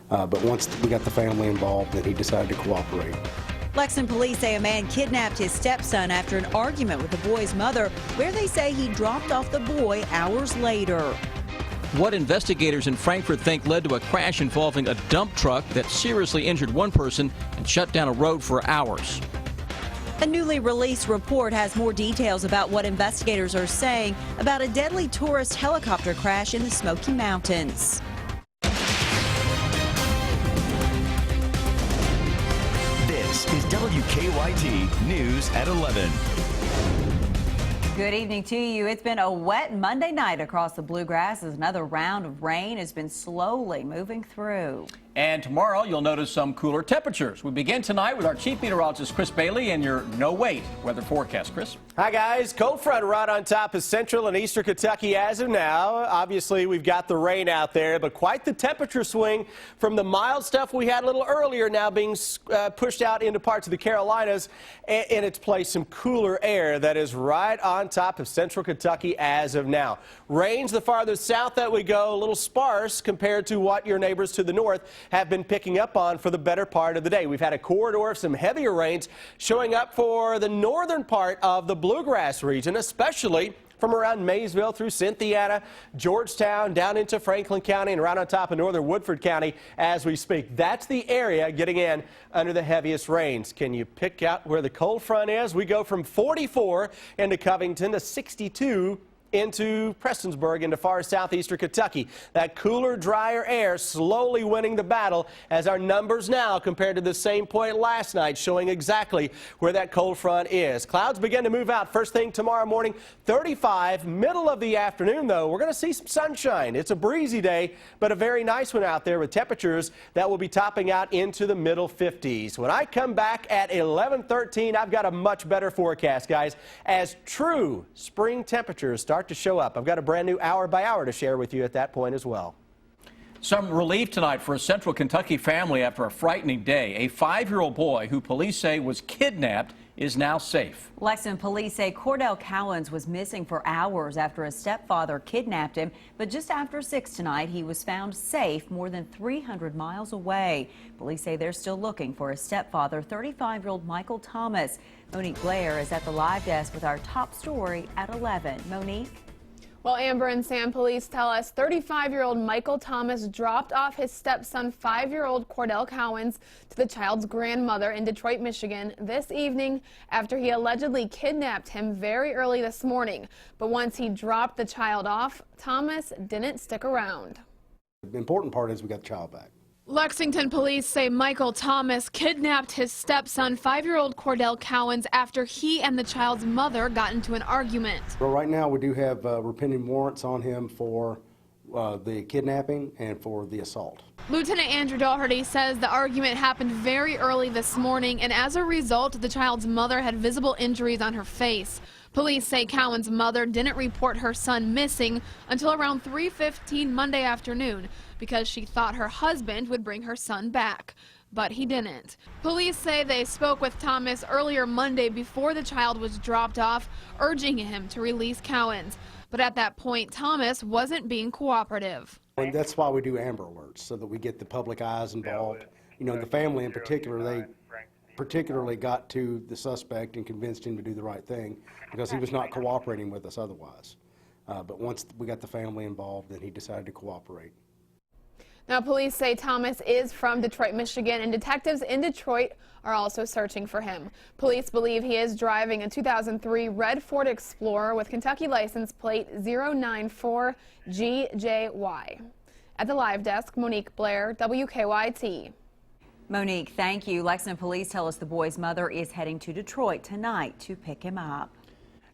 But once we got the family involved, then he decided to cooperate. Lexington police say a man kidnapped his stepson after an argument with the boy's mother, where they say he dropped off the boy hours later. What investigators in Frankfort think led to a crash involving a dump truck that seriously injured one person and shut down a road for hours. A newly released report has more details about what investigators are saying about a deadly tourist helicopter crash in the Smoky Mountains. This is WKYT News at 11. Good evening to you. It's been a wet Monday night across the Bluegrass as another round of rain has been slowly moving through. And tomorrow you'll notice some cooler temperatures. We begin tonight with our chief meteorologist Chris Bailey and your no-wait weather forecast. Chris? Hi guys, cold front right on top of central and eastern Kentucky as of now. Obviously we've got the rain out there, but quite the temperature swing from the mild stuff we had a little earlier now being pushed out into parts of the Carolinas, and in its place some cooler air that is right on top of central Kentucky as of now. Rains the farther south that we go, a little sparse compared to what your neighbors to the north have been picking up on for the better part of the day. We've had a corridor of some heavier rains showing up for the northern part of the Bluegrass region, especially from around Maysville through Cynthiana, Georgetown, down into Franklin County and right on top of northern Woodford County as we speak. That's the area getting in under the heaviest rains. Can you pick out where the cold front is? We go from 44 into Covington to 62 into Prestonsburg into far southeastern Kentucky. That cooler, drier air slowly winning the battle as our numbers now compared to the same point last night showing exactly where that cold front is. Clouds begin to move out first thing tomorrow morning, 35. Middle of the afternoon, though, we're going to see some sunshine. It's a breezy day, but a very nice one out there with temperatures that will be topping out into the middle 50s. When I come back at 11:13, I've got a much better forecast, guys, as true spring temperatures start to show up. I've got a brand new hour by hour to share with you at that point as well. Some relief tonight for a central Kentucky family after a frightening day. A 5-year-old boy who police say was kidnapped is now safe. Lexington police say Cordell Cowens was missing for hours after a stepfather kidnapped him, but just after 6 tonight he was found safe more than 300 miles away. Police say they're still looking for his stepfather, 35-year-old Michael Thomas. Monique Blair is at the live desk with our top story at 11. Monique? Well, Amber and Sam, police tell us 35-year-old Michael Thomas dropped off his stepson, 5-year-old Cordell Cowens, to the child's grandmother in Detroit, Michigan this evening after he allegedly kidnapped him very early this morning. But once he dropped the child off, Thomas didn't stick around. The important part is we got the child back. Lexington police say Michael Thomas kidnapped his stepson, 5-year-old Cordell Cowens, after he and the child's mother got into an argument. Well, right now we do have repenting warrants on him for the kidnapping and for the assault. Lieutenant Andrew Daugherty says the argument happened very early this morning, and as a result, the child's mother had visible injuries on her face. Police say Cowens' mother didn't report her son missing until around 3:15 Monday afternoon because she thought her husband would bring her son back. But he didn't. Police say they spoke with Thomas earlier Monday before the child was dropped off, urging him to release Cowens. But at that point, Thomas wasn't being cooperative. And that's why we do Amber Alerts, so that we get the public eyes involved. You know, the family in particular, they particularly got to the suspect and convinced him to do the right thing because he was not cooperating with us otherwise. But once we got the family involved, then he decided to cooperate. Now, police say Thomas is from Detroit, Michigan, and detectives in Detroit are also searching for him. Police believe he is driving a 2003 red Ford Explorer with Kentucky license plate 094GJY. At the live desk, Monique Blair, WKYT. Monique, thank you. Lexington police tell us the boy's mother is heading to Detroit tonight to pick him up.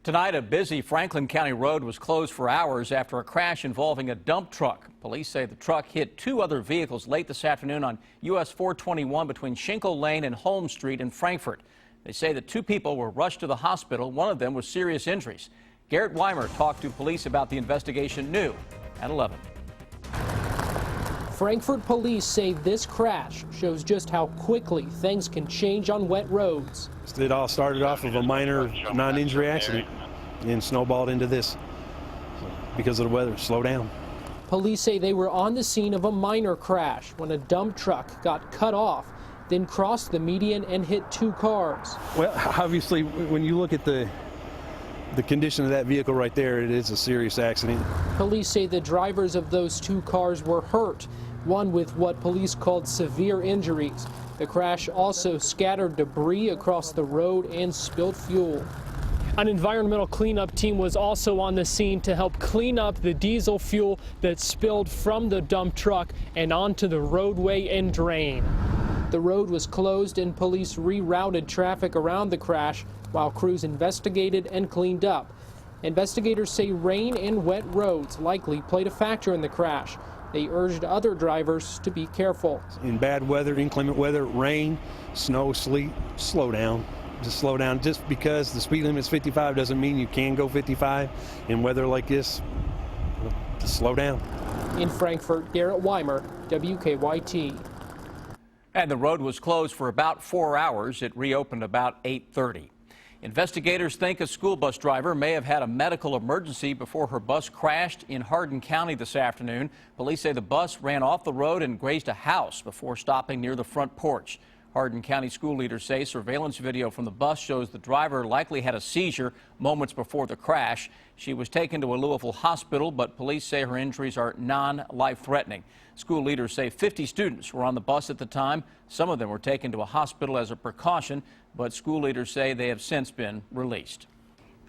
Tonight, a busy Franklin County road was closed for hours after a crash involving a dump truck. Police say the truck hit 2 other vehicles late this afternoon on US 421 between Shinkle Lane and Holmes Street in Frankfort. They say that 2 people were rushed to the hospital. One of them with serious injuries. Garrett Weimer talked to police about the investigation new at 11. Frankfort police say this crash shows just how quickly things can change on wet roads. It all started off of a minor non-injury accident and snowballed into this because of the weather. Slow down. Police say they were on the scene of a minor crash when a dump truck got cut off, then crossed the median and hit 2 cars. Well, obviously, when you look at the condition of that vehicle right there, it is a serious accident. Police say the drivers of those 2 cars were hurt, one with what police called severe injuries. The crash also scattered debris across the road and spilled fuel. An environmental cleanup team was also on the scene to help clean up the diesel fuel that spilled from the dump truck and onto the roadway and drain. The road was closed and police rerouted traffic around the crash while crews investigated and cleaned up. Investigators say rain and wet roads likely played a factor in the crash. They urged other drivers to be careful. In bad weather, inclement weather, rain, snow, sleet, slow down. Just slow down. Just because the speed limit is 55 doesn't mean you can go 55. In weather like this, just slow down. In Frankfort, Garrett Weimer, WKYT. And the road was closed for about 4 hours. It reopened about 8:30. Investigators think a school bus driver may have had a medical emergency before her bus crashed in Hardin County this afternoon. Police say the bus ran off the road and grazed a house before stopping near the front porch. Hardin County school leaders say surveillance video from the bus shows the driver likely had a seizure moments before the crash. She was taken to a Louisville hospital, but police say her injuries are non-life-threatening. School leaders say 50 students were on the bus at the time. Some of them were taken to a hospital as a precaution, but school leaders say they have since been released.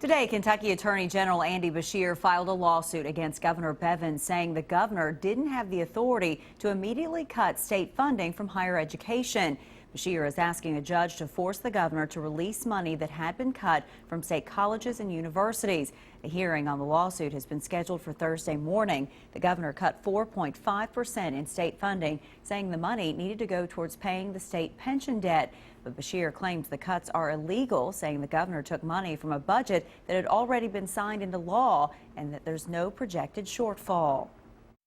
Today, Kentucky Attorney General Andy Beshear filed a lawsuit against Governor Bevin, saying the governor didn't have the authority to immediately cut state funding from higher education. Beshear is asking a judge to force the governor to release money that had been cut from state colleges and universities. A hearing on the lawsuit has been scheduled for Thursday morning. The governor cut 4.5% in state funding, saying the money needed to go towards paying the state pension debt. But Beshear claims the cuts are illegal, saying the governor took money from a budget that had already been signed into law and that there's no projected shortfall.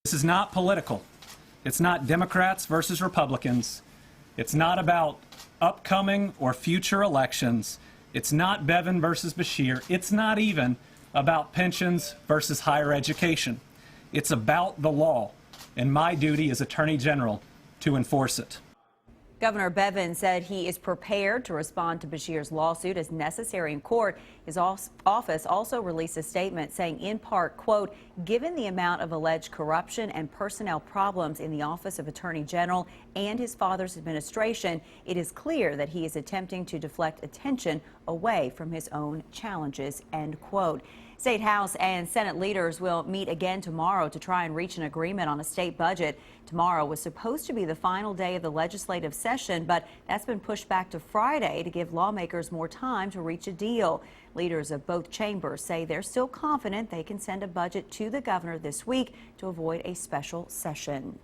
This is not political. It's not Democrats versus Republicans. It's not about upcoming or future elections. It's not Bevin versus Beshear. It's not even about pensions versus higher education. It's about the law, and my duty as Attorney General to enforce it. Governor Bevin said he is prepared to respond to Beshear's lawsuit as necessary in court. His office also released a statement saying, in part, quote, given the amount of alleged corruption and personnel problems in the Office of Attorney General and his father's administration, it is clear that he is attempting to deflect attention away from his own challenges, end quote. State House and Senate leaders will meet again tomorrow to try and reach an agreement on a state budget. Tomorrow was supposed to be the final day of the legislative session, but that's been pushed back to Friday to give lawmakers more time to reach a deal. Leaders of both chambers say they're still confident they can send a budget to the governor this week to avoid a special session.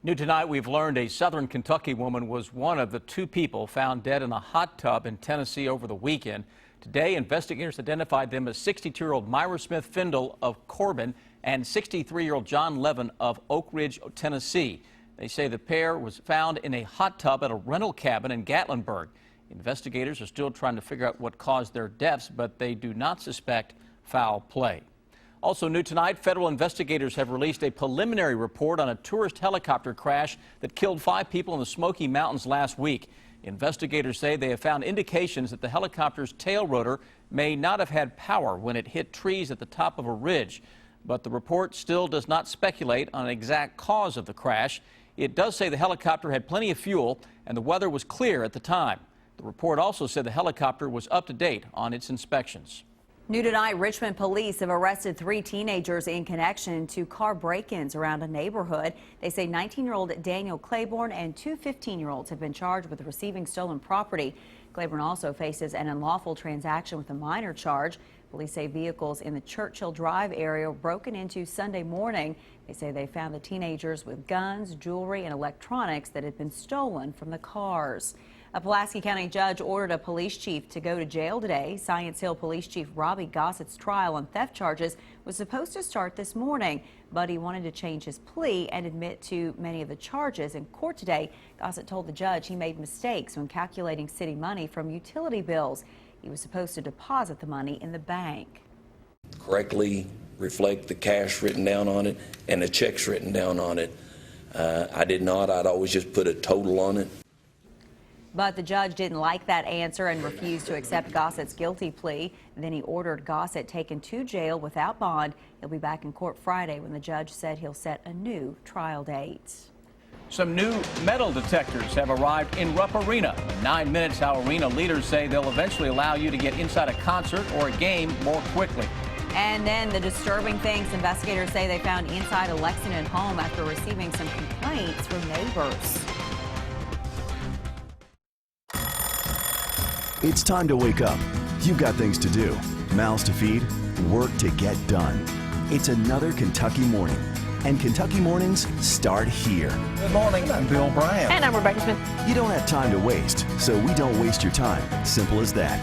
New tonight, we've learned a southern Kentucky woman was one of the 2 people found dead in a hot tub in Tennessee over the weekend. Today, investigators identified them as 62-year-old Myra Smith Findle of Corbin and 63-year-old John Levin of Oak Ridge, Tennessee. They say the pair was found in a hot tub at a rental cabin in Gatlinburg. Investigators are still trying to figure out what caused their deaths, but they do not suspect foul play. Also new tonight, federal investigators have released a preliminary report on a tourist helicopter crash that killed 5 people in the Smoky Mountains last week. Investigators say they have found indications that the helicopter's tail rotor may not have had power when it hit trees at the top of a ridge. But the report still does not speculate on an exact cause of the crash. It does say the helicopter had plenty of fuel and the weather was clear at the time. The report also said the helicopter was up to date on its inspections. New tonight, Richmond police have arrested 3 teenagers in connection to car break-ins around a neighborhood. They say 19-year-old Daniel Claiborne and 2 15-year-olds have been charged with receiving stolen property. Claiborne also faces an unlawful transaction with a minor charge. Police say vehicles in the Churchill Drive area were broken into Sunday morning. They say they found the teenagers with guns, jewelry, and electronics that had been stolen from the cars. A Pulaski County judge ordered a police chief to go to jail today. Science Hill Police Chief Robbie Gossett's trial on theft charges was supposed to start this morning, but he wanted to change his plea and admit to many of the charges. In court today, Gossett told the judge he made mistakes when calculating city money from utility bills. He was supposed to deposit the money in the bank. Correctly reflect the cash written down on it and the checks written down on it. I did not. I'd always just put a total on it. But the judge didn't like that answer and refused to accept Gossett's guilty plea. Then he ordered Gossett taken to jail without bond. He'll be back in court Friday when the judge said he'll set a new trial date. Some new metal detectors have arrived in Rupp Arena. In 9 minutes, how arena leaders say they'll eventually allow you to get inside a concert or a game more quickly. And then the disturbing things investigators say they found inside a Lexington home after receiving some complaints from neighbors. It's time to wake up. You've got things to do, mouths to feed, work to get done. It's another Kentucky morning. And Kentucky mornings start here. Good morning. I'm Bill Bryant. And I'm Rebecca Smith. You don't have time to waste, so we don't waste your time. Simple as that.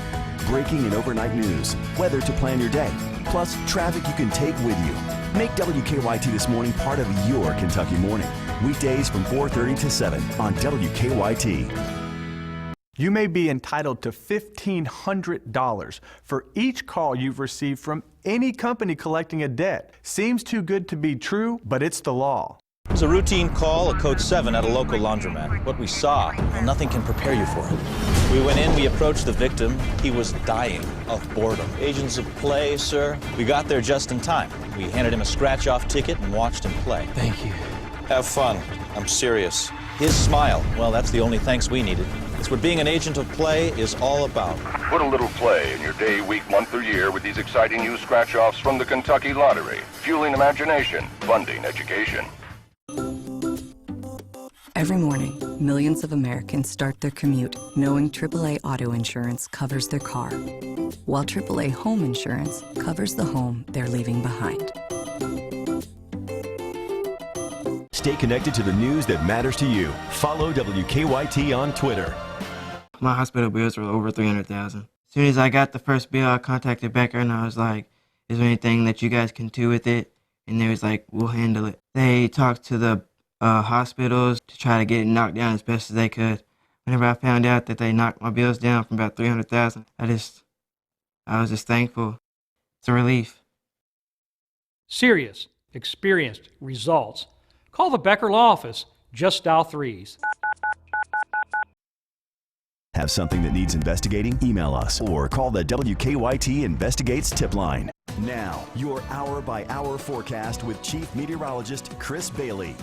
Breaking and overnight news, weather to plan your day, plus traffic you can take with you. Make WKYT This Morning part of your Kentucky morning. Weekdays from 4:30 to 7 on WKYT. You may be entitled to $1,500 for each call you've received from any company collecting a debt. Seems too good to be true, but it's the law. It was a routine call, a code 7 at a local laundromat. What we saw, well, nothing can prepare you for it. We went in, we approached the victim. He was dying of boredom. Agents of play, sir. We got there just in time. We handed him a scratch-off ticket and watched him play. Thank you. Have fun. I'm serious. His smile, well, that's the only thanks we needed. It's what being an agent of play is all about. Put a little play in your day, week, month, or year with these exciting new scratch-offs from the Kentucky Lottery. Fueling imagination, funding education. Every morning, millions of Americans start their commute knowing AAA auto insurance covers their car, while AAA home insurance covers the home they're leaving behind. Stay connected to the news that matters to you. Follow WKYT on Twitter. My hospital bills were over $300,000. As soon as I got the first bill, I contacted Becker and I was like, is there anything that you guys can do with it? And they was like, we'll handle it. They talked to the hospitals to try to get it knocked down as best as they could. Whenever I found out that they knocked my bills down from about $300,000, I was just thankful. It's a relief. Serious, experienced results. Call the Becker Law Office. Just dial 3s. Have something that needs investigating? Email us or call the WKYT Investigates tip line. Now, your hour-by-hour forecast with Chief Meteorologist Chris Bailey.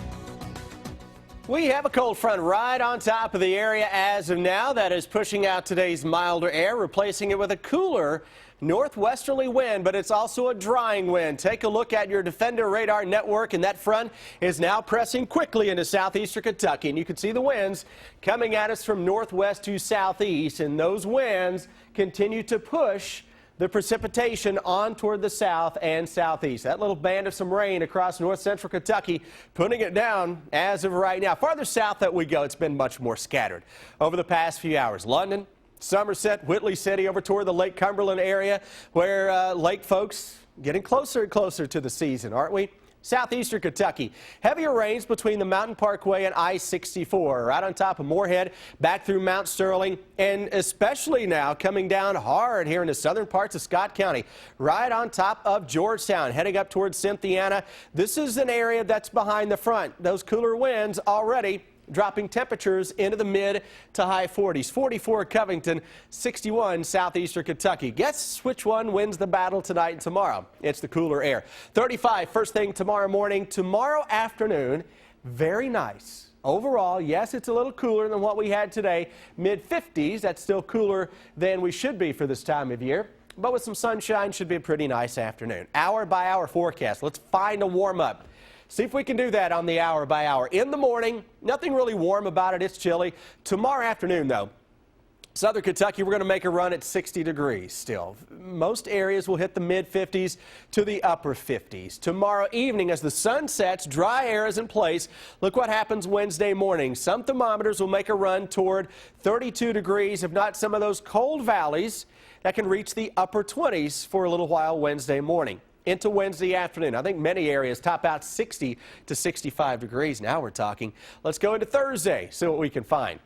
We have a cold front right on top of the area as of now that is pushing out today's milder air, replacing it with a cooler northwesterly wind, but it's also a drying wind. Take a look at your Defender radar network, and that front is now pressing quickly into southeastern Kentucky. And you can see the winds coming at us from northwest to southeast, and those winds continue to push the precipitation on toward the south and southeast. That little band of some rain across north central Kentucky, putting it down as of right now. Farther south that we go, it's been much more scattered over the past few hours. London, Somerset, Whitley City, over toward the Lake Cumberland area, where lake folks getting closer and closer to the season, aren't we? Southeastern Kentucky, heavier rains between the Mountain Parkway and I-64, right on top of Moorhead, back through Mount Sterling, and especially now coming down hard here in the southern parts of Scott County, right on top of Georgetown, heading up towards Cynthiana. This is an area that's behind the front. Those cooler winds already dropping temperatures into the mid to high 40s. 44 Covington, 61 southeastern Kentucky. Guess which one wins the battle tonight and tomorrow? It's the cooler air. 35 first thing tomorrow morning. Tomorrow afternoon, very nice. Overall, yes, it's a little cooler than what we had today. Mid-50s, that's still cooler than we should be for this time of year. But with some sunshine, should be a pretty nice afternoon. Hour by hour forecast. Let's find a warm up. See if we can do that on the hour by hour. In the morning, nothing really warm about it. It's chilly. Tomorrow afternoon, though, southern Kentucky, we're going to make a run at 60 degrees still. Most areas will hit the mid-50s to the upper 50s. Tomorrow evening, as the sun sets, dry air is in place. Look what happens Wednesday morning. Some thermometers will make a run toward 32 degrees, if not some of those cold valleys that can reach the upper 20s for a little while Wednesday morning. Into Wednesday afternoon, I think many areas top out 60 to 65 degrees. Now we're talking. Let's go into Thursday, see what we can find.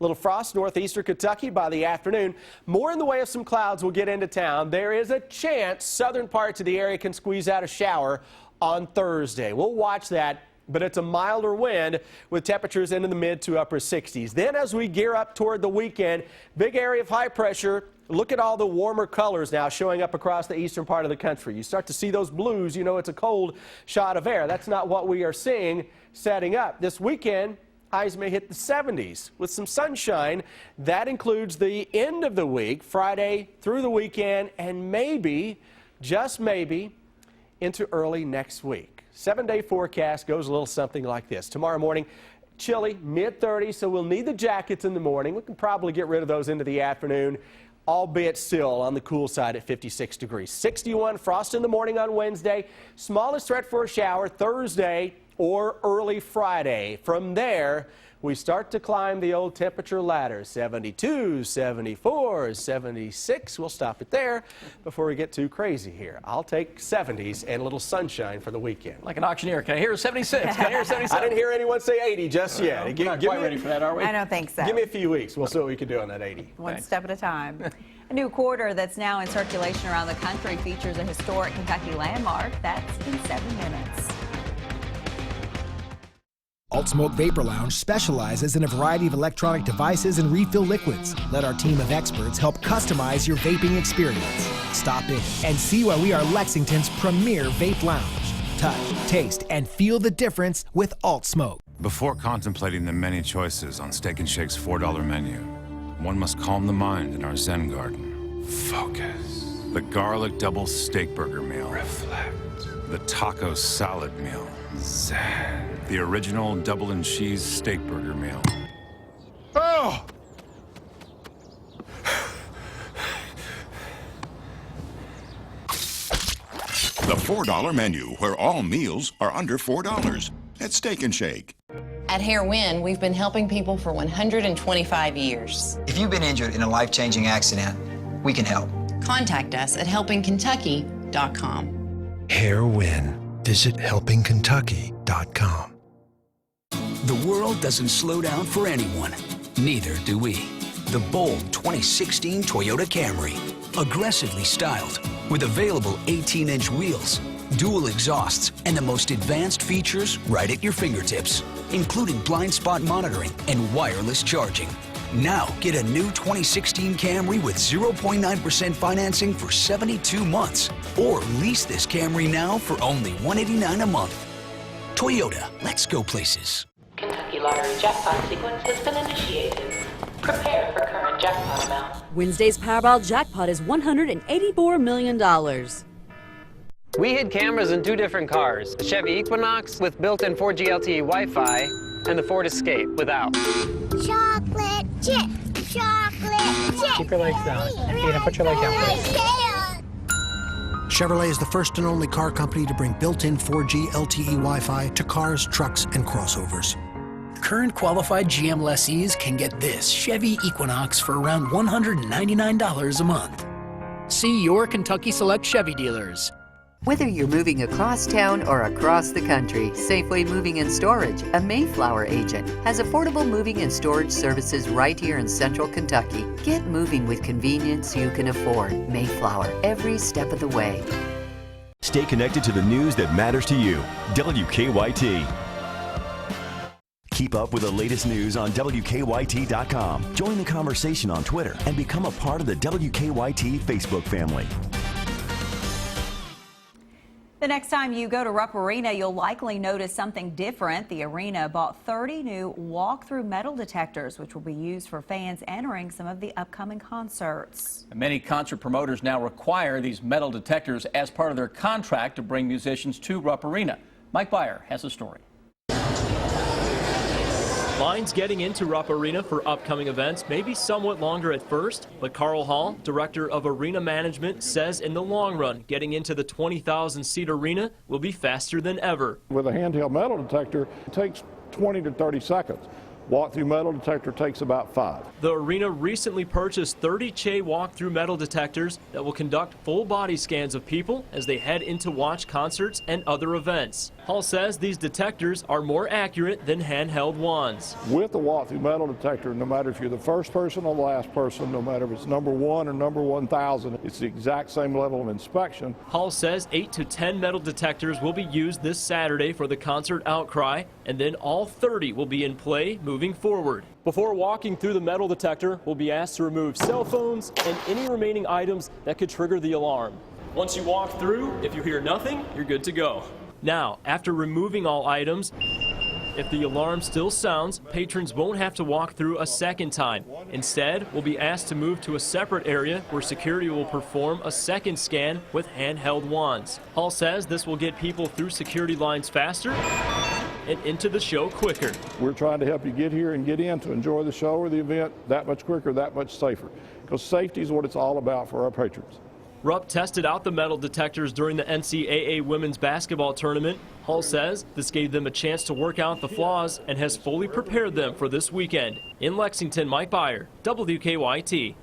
Little frost northeastern Kentucky by the afternoon. More in the way of some clouds will get into town. There is a chance southern parts of the area can squeeze out a shower on Thursday. We'll watch that, but it's a milder wind with temperatures into the mid to upper 60s. Then as we gear up toward the weekend, big area of high pressure. Look at all the warmer colors now showing up across the eastern part of the country. You start to see those blues, you know it's a cold shot of air. That's not what we are seeing setting up. This weekend, highs may hit the 70s with some sunshine. That includes the end of the week, Friday through the weekend, and maybe, just maybe, into early next week. 7-day forecast goes a little something like this. Tomorrow morning, chilly, mid-30s, so we'll need the jackets in the morning. We can probably get rid of those into the afternoon, albeit still on the cool side at 56 degrees. 61 frost in the morning on Wednesday. Smallest threat for a shower Thursday or early Friday. From there, we start to climb the old temperature ladder. 72, 74, 76. We'll stop it there before we get too crazy here. I'll take 70s and a little sunshine for the weekend. Like an auctioneer. Can I hear 76? Can I hear 77? I didn't hear anyone say 80 just yet. We're not quite ready for that, are we? I don't think so. Give me a few weeks. We'll see what we can do on that 80. One step at a time. A new quarter that's now in circulation around the country features a historic Kentucky landmark. That's in 7 minutes. Alt Smoke Vapor Lounge specializes in a variety of electronic devices and refill liquids. Let our team of experts help customize your vaping experience. Stop in and see why we are Lexington's premier vape lounge. Touch, taste, and feel the difference with Alt Smoke. Before contemplating the many choices on Steak and Shake's $4 menu, one must calm the mind in our Zen garden. Focus. The garlic double steak burger meal. Reflect. The taco salad meal. Zen. The original double and cheese steak burger meal. Oh! The $4 menu, where all meals are under $4 at Steak and Shake. At Hair Win, we've been helping people for 125 years. If you've been injured in a life-changing accident, we can help. Contact us at helpingkentucky.com. Hair Win. Visit helpingkentucky.com. The world doesn't slow down for anyone. Neither do we. The bold 2016 Toyota Camry. Aggressively styled, with available 18-inch wheels, dual exhausts, and the most advanced features right at your fingertips, including blind spot monitoring and wireless charging. Now get a new 2016 Camry with 0.9% financing for 72 months. Or lease this Camry now for only $189 a month. Toyota, let's go places. Kentucky Lottery jackpot sequence has been initiated. Prepare for current jackpot amount. Wednesday's Powerball jackpot is $184 million. We hid cameras in 2 different cars, the Chevy Equinox with built-in 4G LTE Wi-Fi and the Ford Escape without. Chocolate chip, chocolate chip. Keep your legs down. Tina, put your leg down, please. Chevrolet is the first and only car company to bring built-in 4G LTE Wi-Fi to cars, trucks, and crossovers. Current qualified GM lessees can get this Chevy Equinox for around $199 a month. See your Kentucky Select Chevy dealers. Whether you're moving across town or across the country, Safeway Moving and Storage, a Mayflower agent, has affordable moving and storage services right here in central Kentucky. Get moving with convenience you can afford. Mayflower, every step of the way. Stay connected to the news that matters to you. WKYT. Keep up with the latest news on WKYT.com. Join the conversation on Twitter and become a part of the WKYT Facebook family. The next time you go to Rupp Arena, you'll likely notice something different. The arena bought 30 new walk-through metal detectors, which will be used for fans entering some of the upcoming concerts. Many concert promoters now require these metal detectors as part of their contract to bring musicians to Rupp Arena. Mike Byer has a story. Lines getting into Rupp Arena for upcoming events may be somewhat longer at first, but Carl Hall, director of arena management, says in the long run, getting into the 20,000-seat arena will be faster than ever. With a handheld metal detector, it takes 20 to 30 seconds. Walk-through metal detector takes about 5. The arena recently purchased 30 Che walk-through metal detectors that will conduct full body scans of people as they head in to watch concerts and other events. Hall says these detectors are more accurate than handheld wands. With the walk-through metal detector, no matter if you're the first person or the last person, no matter if it's number 1 or number 1,000, it's the exact same level of inspection. Hall says 8 to 10 metal detectors will be used this Saturday for the concert outcry, and then all 30 will be in play moving forward. Before walking through the metal detector, we'll be asked to remove cell phones and any remaining items that could trigger the alarm. Once you walk through, if you hear nothing, you're good to go. Now, after removing all items, if the alarm still sounds, patrons won't have to walk through a second time. Instead, we'll be asked to move to a separate area where security will perform a second scan with handheld wands. Hall says this will get people through security lines faster and into the show quicker. We're trying to help you get here and get in to enjoy the show or the event that much quicker, that much safer. Because safety is what it's all about for our patrons. Rupp tested out the metal detectors during the NCAA women's basketball tournament. Hall says this gave them a chance to work out the flaws and has fully prepared them for this weekend. In Lexington, Mike Byer, WKYT.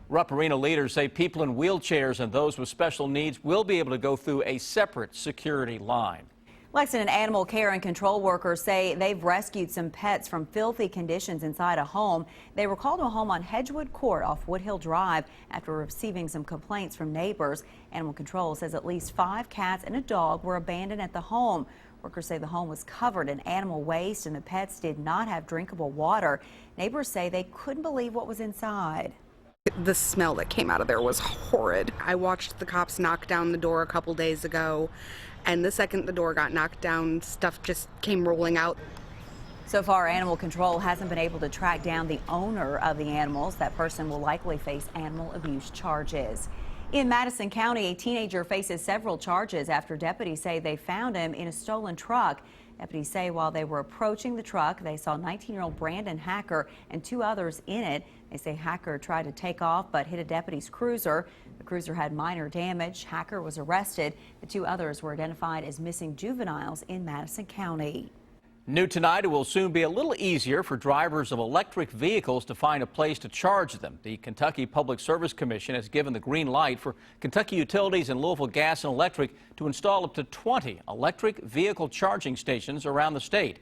Rupp Arena leaders say people in wheelchairs and those with special needs will be able to go through a separate security line. Lexington animal care and control workers say they've rescued some pets from filthy conditions inside a home. They were called to a home on Hedgewood Court off Woodhill Drive after receiving some complaints from neighbors. Animal control says at least 5 cats and a dog were abandoned at the home. Workers say the home was covered in animal waste and the pets did not have drinkable water. Neighbors say they couldn't believe what was inside. The smell that came out of there was horrid. I watched the cops knock down the door a couple days ago, and the second the door got knocked down, stuff just came rolling out. So far, animal control hasn't been able to track down the owner of the animals. That person will likely face animal abuse charges. In Madison County, a teenager faces several charges after deputies say they found him in a stolen truck. Deputies say while they were approaching the truck, they saw 19-year-old Brandon Hacker and 2 others in it. They say Hacker tried to take off but hit a deputy's cruiser. The cruiser had minor damage. Hacker was arrested. The 2 others were identified as missing juveniles in Madison County. New tonight, it will soon be a little easier for drivers of electric vehicles to find a place to charge them. The Kentucky Public Service Commission has given the green light for Kentucky Utilities and Louisville Gas and Electric to install up to 20 electric vehicle charging stations around the state.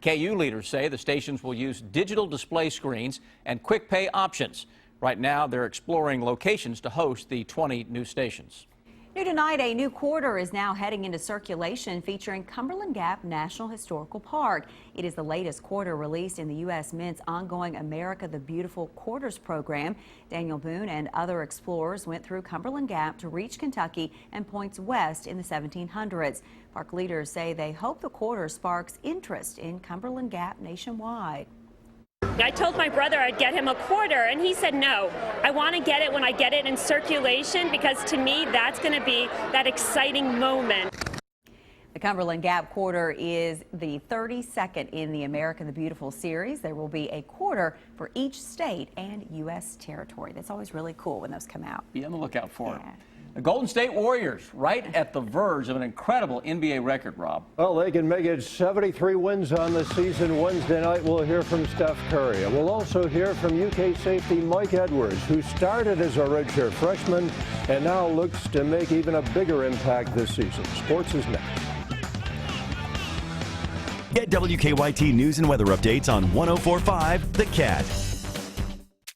KU leaders say the stations will use digital display screens and quick pay options. Right now, they're exploring locations to host the 20 new stations. New tonight, a new quarter is now heading into circulation featuring Cumberland Gap National Historical Park. It is the latest quarter released in the U.S. Mint's ongoing America the Beautiful Quarters program. Daniel Boone and other explorers went through Cumberland Gap to reach Kentucky and points west in the 1700s. Park leaders say they hope the quarter sparks interest in Cumberland Gap nationwide. I told my brother I'd get him a quarter, and he said no. I want to get it when I get it in circulation, because to me that's going to be that exciting moment. The Cumberland Gap quarter is the 32nd in the America the Beautiful series. There will be a quarter for each state and U.S. territory. That's always really cool when those come out. Be on the lookout for it. The Golden State Warriors right at the verge of an incredible NBA record, Rob. Well, they can make it 73 wins on the season. Wednesday night, we'll hear from Steph Curry. We'll also hear from UK safety Mike Edwards, who started as a redshirt freshman and now looks to make even a bigger impact this season. Sports is next. Get WKYT news and weather updates on 104.5 The Cat.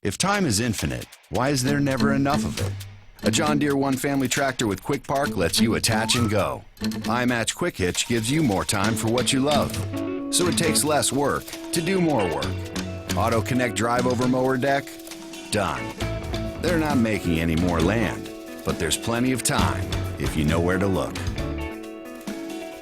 If time is infinite, why is there never enough of it? A John Deere One Family tractor with Quick Park lets you attach and go. iMatch Quick Hitch gives you more time for what you love, so it takes less work to do more work. Auto Connect Drive Over Mower Deck? Done. They're not making any more land, but there's plenty of time if you know where to look.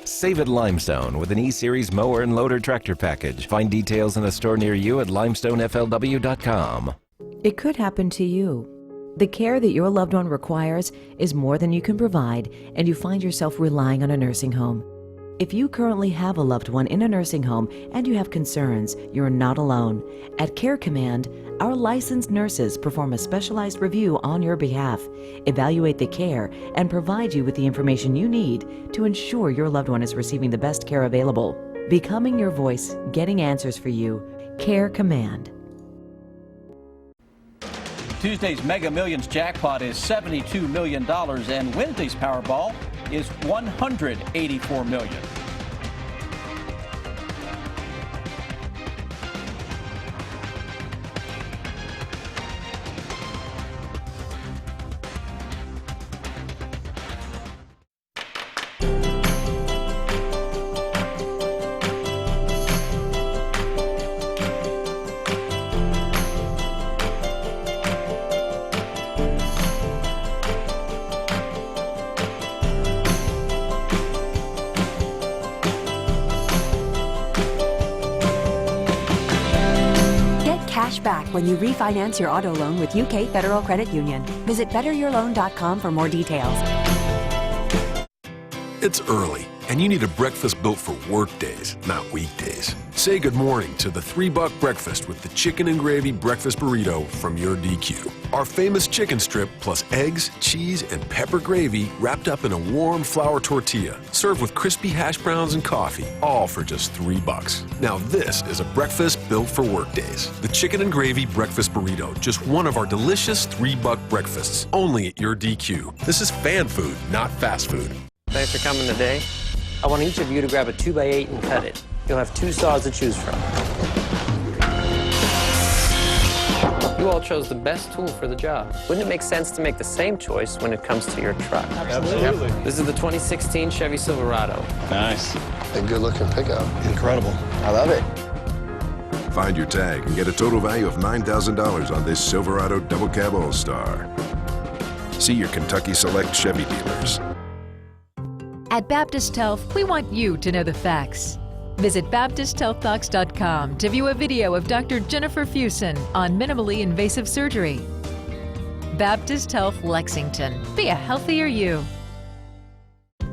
Save at Limestone with an E-Series mower and loader tractor package. Find details in a store near you at limestoneflw.com. It could happen to you. The care that your loved one requires is more than you can provide, and you find yourself relying on a nursing home. If you currently have a loved one in a nursing home and you have concerns, you're not alone. At Care Command, our licensed nurses perform a specialized review on your behalf, evaluate the care, and provide you with the information you need to ensure your loved one is receiving the best care available. Becoming your voice, getting answers for you. Care Command. Tuesday's Mega Millions jackpot is $72 million, and Wednesday's Powerball is $184 million. cash back when you refinance your auto loan with UK Federal Credit Union. Visit betteryourloan.com for more details. It's early, and you need a breakfast built for work days, not weekdays. Say good morning to the $3 breakfast with the chicken and gravy breakfast burrito from your DQ. Our famous chicken strip plus eggs, cheese, and pepper gravy wrapped up in a warm flour tortilla, served with crispy hash browns and coffee, all for just $3. Now this is a breakfast built for work days. The chicken and gravy breakfast burrito, just one of our delicious $3 breakfasts, only at your DQ. This is fan food, not fast food. Thanks for coming today. I want each of you to grab a 2x8 and cut it. You'll have 2 saws to choose from. You all chose the best tool for the job. Wouldn't it make sense to make the same choice when it comes to your truck? Absolutely. This is the 2016 Chevy Silverado. Nice. A good-looking pickup. Incredible. I love it. Find your tag and get a total value of $9,000 on this Silverado Double Cab All-Star. See your Kentucky Select Chevy dealers. At Baptist Health, we want you to know the facts. Visit BaptistHealthDocs.com to view a video of Dr. Jennifer Fusen on minimally invasive surgery. Baptist Health Lexington. Be a healthier you.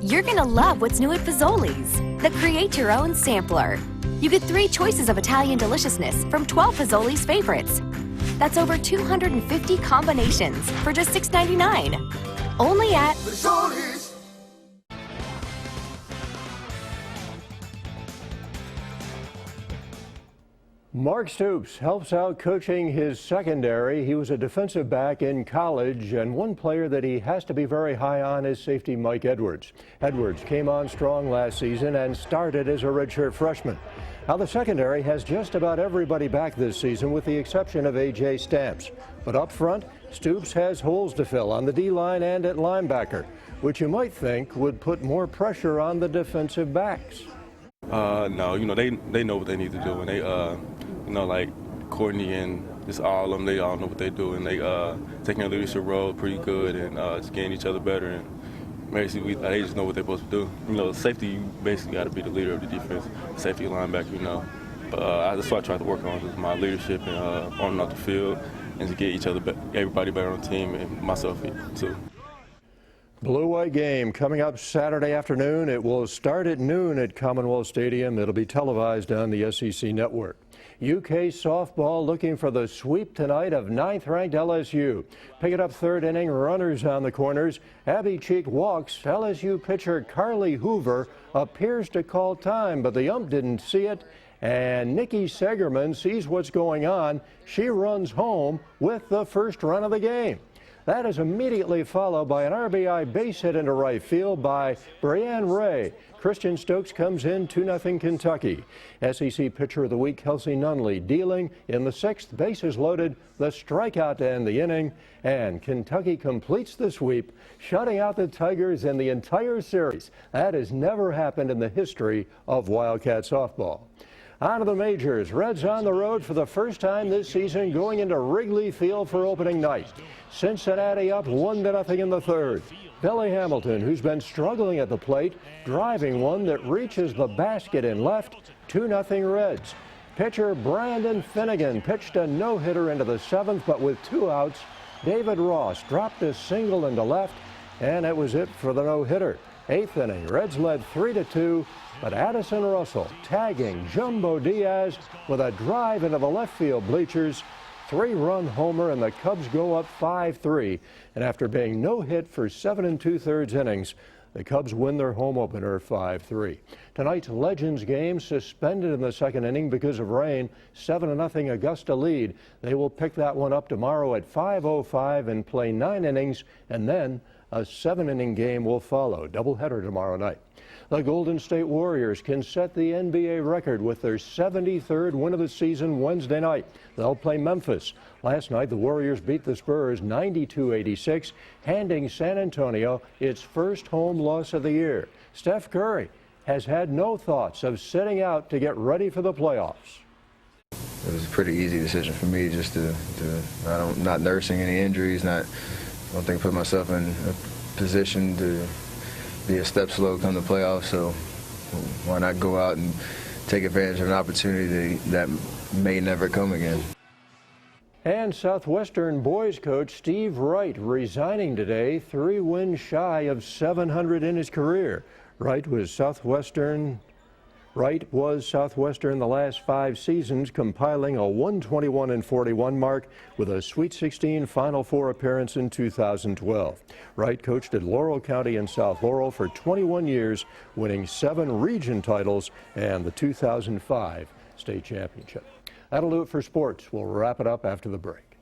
You're gonna love what's new at Fazoli's, the Create Your Own Sampler. You get 3 choices of Italian deliciousness from 12 Fazoli's favorites. That's over 250 combinations for just $6.99. Only at Fazoli's. Mark Stoops helps out coaching his secondary. He was a defensive back in college, and one player that he has to be very high on is safety Mike Edwards. Edwards came on strong last season and started as a redshirt freshman. Now the secondary has just about everybody back this season with the exception of A.J. Stamps. But up front, Stoops has holes to fill on the D-line and at linebacker, which you might think would put more pressure on the defensive backs. No, they know what they need to do, and they, like Courtney and just all of them, they all know what they do, and they taking a leadership role pretty good, and just getting each other better, and basically they just know what they're supposed to do. Safety, you basically got to be the leader of the defense, safety linebacker, But that's what I try to work on, is my leadership and on and off the field, and to get everybody better on the team, and myself too. Blue-white game coming up Saturday afternoon. It will start at noon at Commonwealth Stadium. It'll be televised on the SEC network. UK softball looking for the sweep tonight of 9th-ranked LSU. Pick it up third inning, runners on the corners. Abby Cheek walks. LSU pitcher Carly Hoover appears to call time, but the ump didn't see it. And Nikki Segerman sees what's going on. She runs home with the first run of the game. That is immediately followed by an RBI base hit into right field by Brianne Ray. Christian Stokes comes in 2-0 Kentucky. SEC Pitcher of the Week Kelsey Nunley dealing in the 6th. Bases loaded, the strikeout to end the inning. And Kentucky completes the sweep, shutting out the Tigers in the entire series. That has never happened in the history of Wildcat softball. On to the majors. Reds on the road for the first time this season, going into Wrigley Field for opening night. Cincinnati up 1-0 in the 3rd. Billy Hamilton, who's been struggling at the plate, driving one that reaches the basket in left. 2-0 Reds. Pitcher Brandon Finnegan pitched a no-hitter into the 7th, but with 2 outs, David Ross dropped a single into left, and that was it for the no-hitter. 8th inning, Reds led 3-2. But Addison Russell tagging Jumbo Diaz with a drive into the left field bleachers. 3-run homer, and the Cubs go up 5-3. And after being no hit for 7 2/3 innings, the Cubs win their home opener 5-3. Tonight's Legends game suspended in the 2nd inning because of rain. 7-0 Augusta lead. They will pick that one up tomorrow at 5:05 and play 9 innings, and then a 7-inning game will follow. Doubleheader tomorrow night. The Golden State Warriors can set the NBA record with their 73rd win of the season Wednesday night. They'll play Memphis. Last night, the Warriors beat the Spurs 92-86, handing San Antonio its first home loss of the year. Steph Curry has had no thoughts of sitting out to get ready for the playoffs. It was a pretty easy decision for me, just not nursing any injuries, I don't think put myself in a position to be a step slow come the playoffs, so why not go out and take advantage of an opportunity that may never come again. And Southwestern boys coach Steve Wright resigning today, 3 wins shy of 700 in his career. Wright was Southwestern the last 5 seasons, compiling a 121-41 mark with a Sweet 16 Final Four appearance in 2012. Wright coached at Laurel County in South Laurel for 21 years, winning 7 region titles and the 2005 state championship. That'll do it for sports. We'll wrap it up after the break.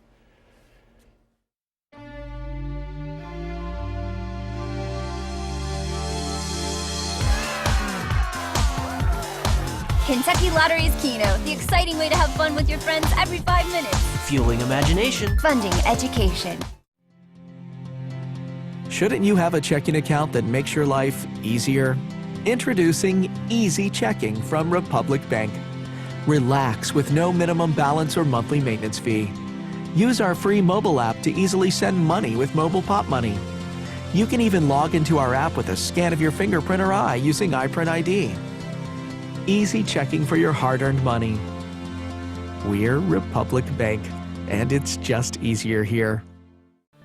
Kentucky Lottery's Keno, the exciting way to have fun with your friends every 5 minutes. Fueling imagination. Funding education. Shouldn't you have a checking account that makes your life easier? Introducing Easy Checking from Republic Bank. Relax with no minimum balance or monthly maintenance fee. Use our free mobile app to easily send money with Mobile Pop Money. You can even log into our app with a scan of your fingerprint or eye using iPrint ID. Easy checking for your hard-earned money. We're Republic Bank, and it's just easier here.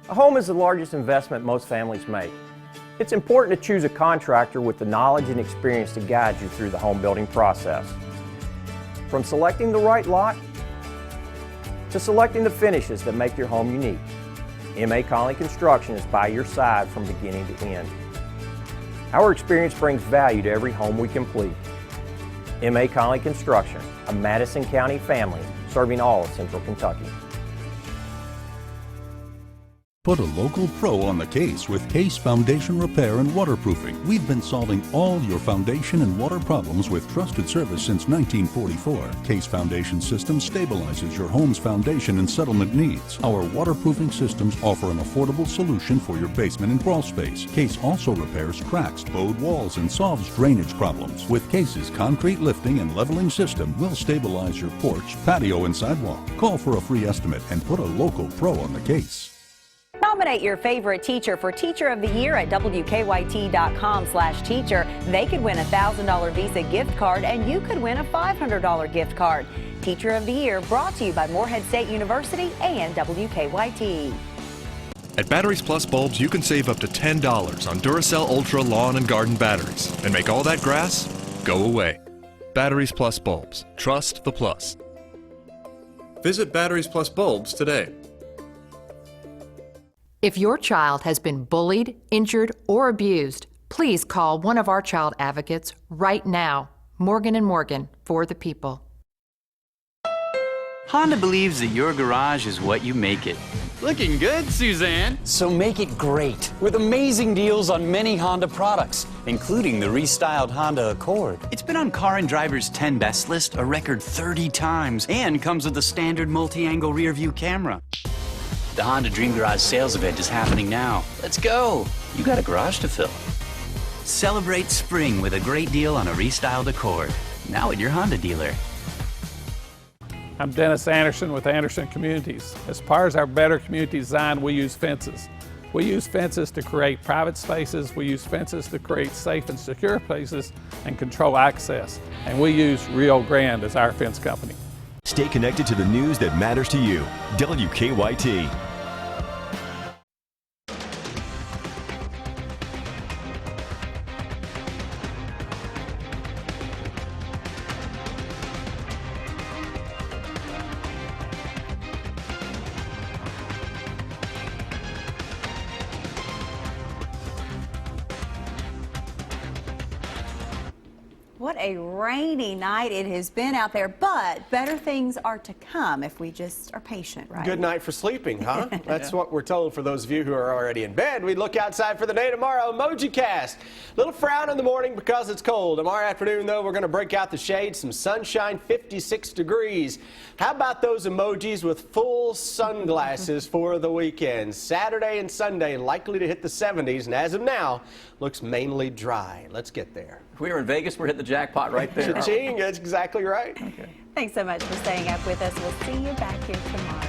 A home is the largest investment most families make. It's important to choose a contractor with the knowledge and experience to guide you through the home building process. From selecting the right lot to selecting the finishes that make your home unique, M.A. Conley Construction is by your side from beginning to end. Our experience brings value to every home we complete. M.A. Conley Construction, a Madison County family serving all of Central Kentucky. Put a local pro on the case with Case Foundation Repair and Waterproofing. We've been solving all your foundation and water problems with trusted service since 1944. Case Foundation Systems stabilizes your home's foundation and settlement needs. Our waterproofing systems offer an affordable solution for your basement and crawl space. Case also repairs cracks, bowed walls, and solves drainage problems. With Case's concrete lifting and leveling system, we'll stabilize your porch, patio, and sidewalk. Call for a free estimate and put a local pro on the case. Nominate your favorite teacher for Teacher of the Year at WKYT.com/teacher. They could win a $1,000 Visa gift card, and you could win a $500 gift card. Teacher of the Year brought to you by Morehead State University and WKYT. At Batteries Plus Bulbs, you can save up to $10 on Duracell Ultra lawn and garden batteries and make all that grass go away. Batteries Plus Bulbs. Trust the plus. Visit Batteries Plus Bulbs today. If your child has been bullied, injured, or abused, please call one of our child advocates right now. Morgan & Morgan, for the people. Honda believes that your garage is what you make it. Looking good, Suzanne. So make it great with amazing deals on many Honda products, including the restyled Honda Accord. It's been on Car and Driver's 10 Best list a record 30 times and comes with a standard multi-angle rear view camera. The Honda Dream Garage sales event is happening now. Let's go. You got a garage to fill. Celebrate spring with a great deal on a restyled Accord. Now at your Honda dealer. I'm Dennis Anderson with Anderson Communities. As part of our Better Community Design, we use fences. We use fences to create private spaces. We use fences to create safe and secure places and control access. And we use Rio Grande as our fence company. Stay connected to the news that matters to you. WKYT. What a rainy night it has been out there, but better things are to come if we just are patient, right? Good night for sleeping, huh? That's what we're told for those of you who are already in bed. We look outside for the day tomorrow. Emoji cast. Little frown in the morning because it's cold. Tomorrow afternoon, though, we're going to break out the shade. Some sunshine, 56 degrees. How about those emojis with full sunglasses for the weekend? Saturday and Sunday likely to hit the 70s, and as of now, looks mainly dry. Let's get there. If we were in Vegas, we're hitting the jackpot right there. Cha-ching, that's exactly right. Okay. Thanks so much for staying up with us. We'll see you back here tomorrow.